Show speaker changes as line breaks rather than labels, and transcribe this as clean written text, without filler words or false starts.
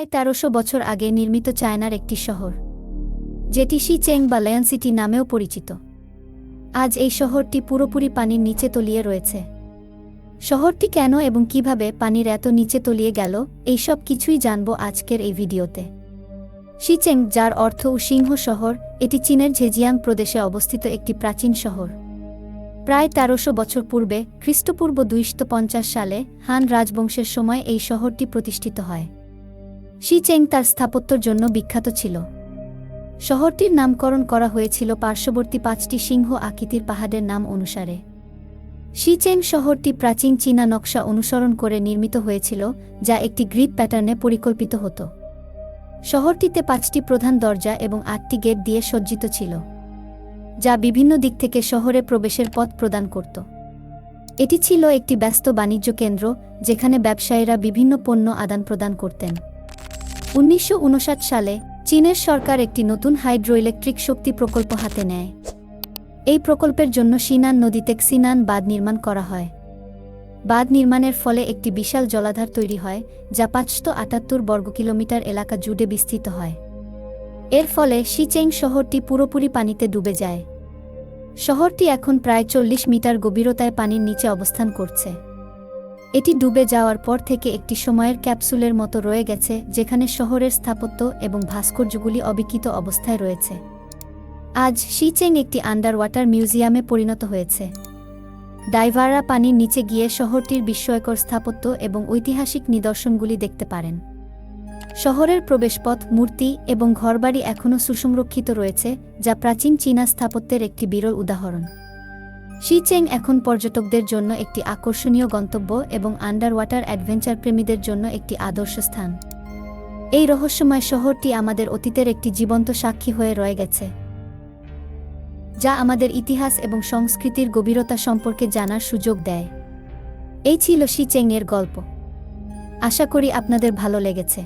প্রায় ১৩০০ বছর আগে নির্মিত চায়নার একটি শহর, যেটি শিচেং বা লায়ন সিটি নামেও পরিচিত। আজ এই শহরটি পুরোপুরি পানির নিচে তলিয়ে রয়েছে। শহরটি কেন এবং কিভাবে পানির এত নিচে তলিয়ে গেল, এই সব কিছুই জানব আজকের এই ভিডিওতে। শিচেং, যার অর্থ সিংহ শহর, এটি চীনের ঝেজিয়াং প্রদেশে অবস্থিত একটি প্রাচীন শহর। প্রায় ১৩০০ বছর পূর্বে, খ্রিস্টপূর্ব ২৫০ সালে হান রাজবংশের সময় এই শহরটি প্রতিষ্ঠিত হয়। শিচেং তার স্থাপত্যের জন্য বিখ্যাত ছিল। শহরটির নামকরণ করা হয়েছিল পার্শ্ববর্তী ৫টি সিংহ আকৃতির পাহাড়ের নাম অনুসারে। শিচেং শহরটি প্রাচীন চীনা নকশা অনুসরণ করে নির্মিত হয়েছিল, যা একটি গ্রিড প্যাটার্নে পরিকল্পিত হতো। শহরটিতে ৫টি প্রধান দরজা এবং ৮টি গেট দিয়ে সজ্জিত ছিল, যা বিভিন্ন দিক থেকে শহরে প্রবেশের পথ প্রদান করত। এটি ছিল একটি ব্যস্ত বাণিজ্য কেন্দ্র, যেখানে ব্যবসায়ীরা বিভিন্ন পণ্য আদান প্রদান করতেন। ১৯৫৯ সালে চীনের সরকার একটি নতুন হাইড্রোইলেকট্রিক শক্তি প্রকল্প হাতে নেয়। এই প্রকল্পের জন্য সিনান নদীতে সিনান বাঁধ নির্মাণ করা হয়। বাঁধ নির্মাণের ফলে একটি বিশাল জলাধার তৈরি হয়, যা ৫৭৮ বর্গ কিলোমিটার এলাকা জুড়ে বিস্তৃত হয়। এর ফলে শিচেং শহরটি পুরোপুরি পানিতে ডুবে যায়। শহরটি এখন প্রায় ৪০ মিটার গভীরতায় পানির নিচে অবস্থান করছে। এটি ডুবে যাওয়ার পর থেকে একটি সময়ের ক্যাপসুলের মতো রয়ে গেছে, যেখানে শহরের স্থাপত্য এবং ভাস্কর্যগুলি অবিকৃত অবস্থায় রয়েছে। আজ শিচেং একটি আন্ডার ওয়াটার মিউজিয়ামে পরিণত হয়েছে। ডাইভাররা পানির নিচে গিয়ে শহরটির বিস্ময়কর স্থাপত্য এবং ঐতিহাসিক নিদর্শনগুলি দেখতে পারেন। শহরের প্রবেশপথ, মূর্তি এবং ঘরবাড়ি এখনও সুসংরক্ষিত রয়েছে, যা প্রাচীন চীনা স্থাপত্যের একটি বিরল উদাহরণ। শিচেং এখন পর্যটকদের জন্য একটি আকর্ষণীয় গন্তব্য এবং আন্ডার ওয়াটার অ্যাডভেঞ্চার প্রেমীদের জন্য একটি আদর্শ স্থান। এই রহস্যময় শহরটি আমাদের অতীতের একটি জীবন্ত সাক্ষী হয়ে রয়ে গেছে, যা আমাদের ইতিহাস এবং সংস্কৃতির গভীরতা সম্পর্কে জানার সুযোগ দেয়। এই ছিল শিচেং এর গল্প। আশা করি আপনাদের ভালো লেগেছে।